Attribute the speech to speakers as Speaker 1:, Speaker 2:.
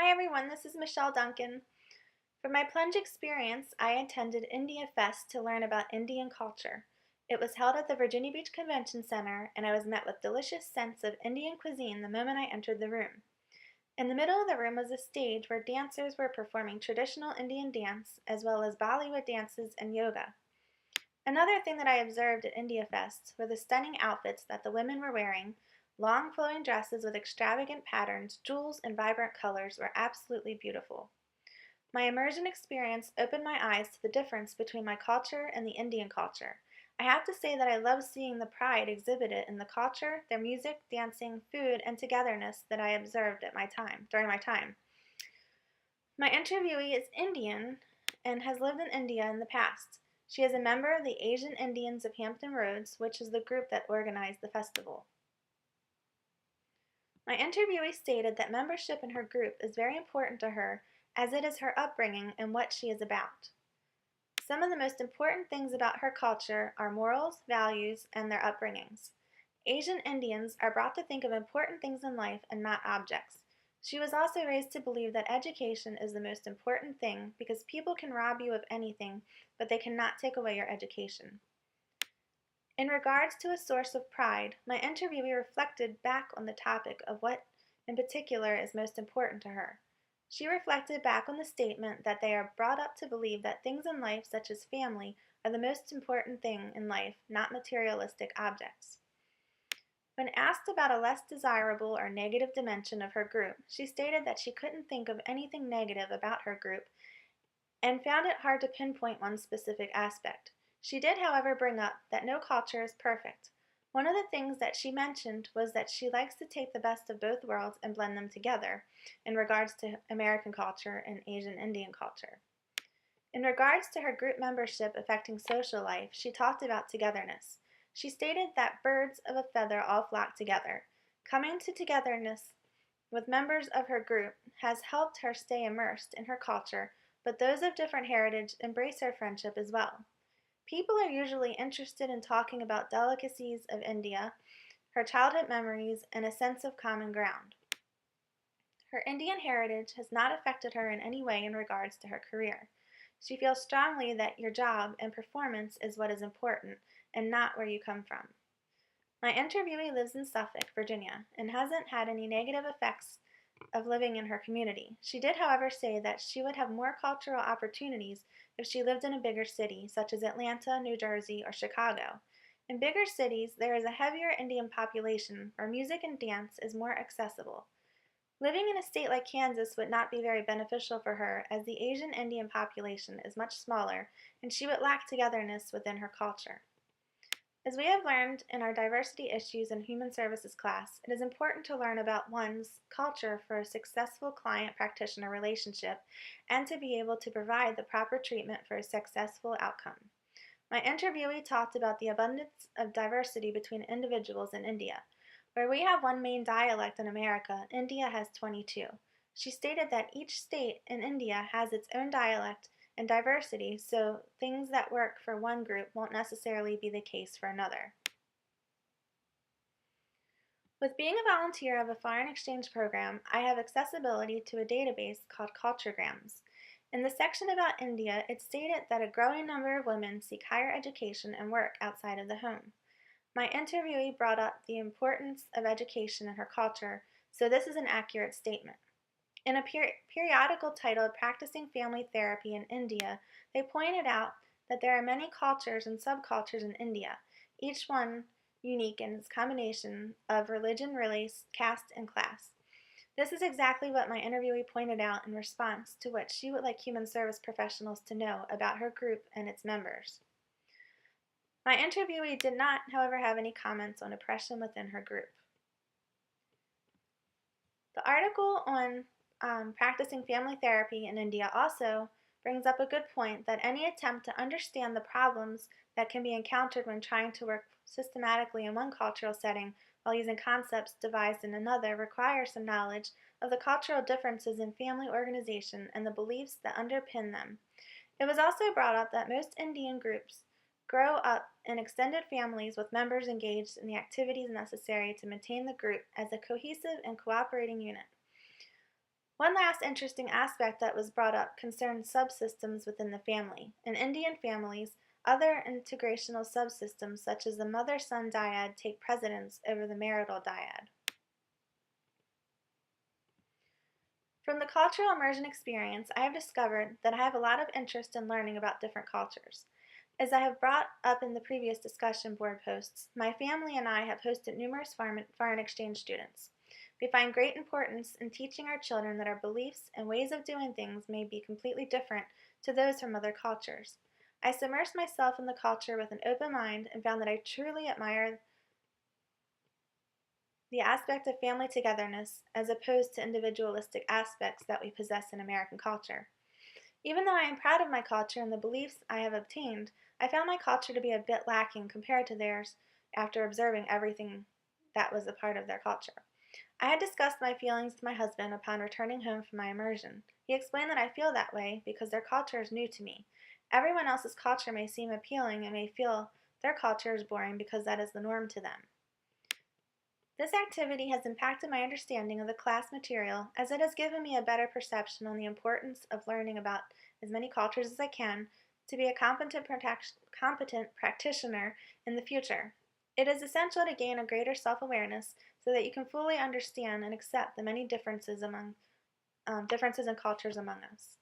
Speaker 1: Hi everyone, this is Michelle Duncan. For my plunge experience, I attended India Fest to learn about Indian culture. It was held at the Virginia Beach Convention Center, and I was met with delicious scents of Indian cuisine the moment I entered the room. In the middle of the room was a stage where dancers were performing traditional Indian dance, as well as Bollywood dances and yoga. Another thing that I observed at India Fest were the stunning outfits that the women were wearing. Long flowing dresses with extravagant patterns, jewels, and vibrant colors were absolutely beautiful. My immersion experience opened my eyes to the difference between my culture and the Indian culture. I have to say that I love seeing the pride exhibited in the culture, their music, dancing, food, and togetherness that I observed during my time. My interviewee is Indian and has lived in India in the past. She is a member of the Asian Indians of Hampton Roads, which is the group that organized the festival. My interviewee stated that membership in her group is very important to her as it is her upbringing and what she is about. Some of the most important things about her culture are morals, values, and their upbringings. Asian Indians are brought to think of important things in life and not objects. She was also raised to believe that education is the most important thing because people can rob you of anything, but they cannot take away your education. In regards to a source of pride, my interviewee reflected back on the topic of what in particular is most important to her. She reflected back on the statement that they are brought up to believe that things in life, such as family, are the most important thing in life, not materialistic objects. When asked about a less desirable or negative dimension of her group, she stated that she couldn't think of anything negative about her group and found it hard to pinpoint one specific aspect. She did, however, bring up that no culture is perfect. One of the things that she mentioned was that she likes to take the best of both worlds and blend them together in regards to American culture and Asian Indian culture. In regards to her group membership affecting social life, she talked about togetherness. She stated that birds of a feather all flock together. Coming to togetherness with members of her group has helped her stay immersed in her culture, but those of different heritage embrace her friendship as well. People are usually interested in talking about delicacies of India, her childhood memories, and a sense of common ground. Her Indian heritage has not affected her in any way in regards to her career. She feels strongly that your job and performance is what is important, and not where you come from. My interviewee lives in Suffolk, Virginia, and hasn't had any negative effects of living in her community. She did, however, say that she would have more cultural opportunities if she lived in a bigger city, such as Atlanta, New Jersey, or Chicago. In bigger cities, there is a heavier Indian population where music and dance is more accessible. Living in a state like Kansas would not be very beneficial for her, as the Asian Indian population is much smaller, and she would lack togetherness within her culture. As we have learned in our diversity issues and human services class, it is important to learn about one's culture for a successful client-practitioner relationship and to be able to provide the proper treatment for a successful outcome. My interviewee talked about the abundance of diversity between individuals in India. Where we have one main dialect in America, India has 22. She stated that each state in India has its own dialect and diversity, so things that work for one group won't necessarily be the case for another. With being a volunteer of a foreign exchange program, I have accessibility to a database called Culturegrams. In the section about India, it stated that a growing number of women seek higher education and work outside of the home. My interviewee brought up the importance of education in her culture, so this is an accurate statement. In a periodical titled Practicing Family Therapy in India, they pointed out that there are many cultures and subcultures in India, each one unique in its combination of religion, race, caste, and class. This is exactly what my interviewee pointed out in response to what she would like human service professionals to know about her group and its members. My interviewee did not, however, have any comments on oppression within her group. The article on practicing family therapy in India also brings up a good point that any attempt to understand the problems that can be encountered when trying to work systematically in one cultural setting while using concepts devised in another requires some knowledge of the cultural differences in family organization and the beliefs that underpin them. It was also brought up that most Indian groups grow up in extended families with members engaged in the activities necessary to maintain the group as a cohesive and cooperating unit. One last interesting aspect that was brought up concerns subsystems within the family. In Indian families, other integrational subsystems such as the mother-son dyad take precedence over the marital dyad. From the cultural immersion experience, I have discovered that I have a lot of interest in learning about different cultures. As I have brought up in the previous discussion board posts, my family and I have hosted numerous foreign exchange students. We find great importance in teaching our children that our beliefs and ways of doing things may be completely different to those from other cultures. I submersed myself in the culture with an open mind and found that I truly admire the aspect of family togetherness as opposed to individualistic aspects that we possess in American culture. Even though I am proud of my culture and the beliefs I have obtained, I found my culture to be a bit lacking compared to theirs after observing everything that was a part of their culture. I had discussed my feelings with my husband upon returning home from my immersion. He explained that I feel that way because their culture is new to me. Everyone else's culture may seem appealing and may feel their culture is boring because that is the norm to them. This activity has impacted my understanding of the class material as it has given me a better perception on the importance of learning about as many cultures as I can to be a competent practitioner in the future. It is essential to gain a greater self-awareness so that you can fully understand and accept the many differences in cultures among us.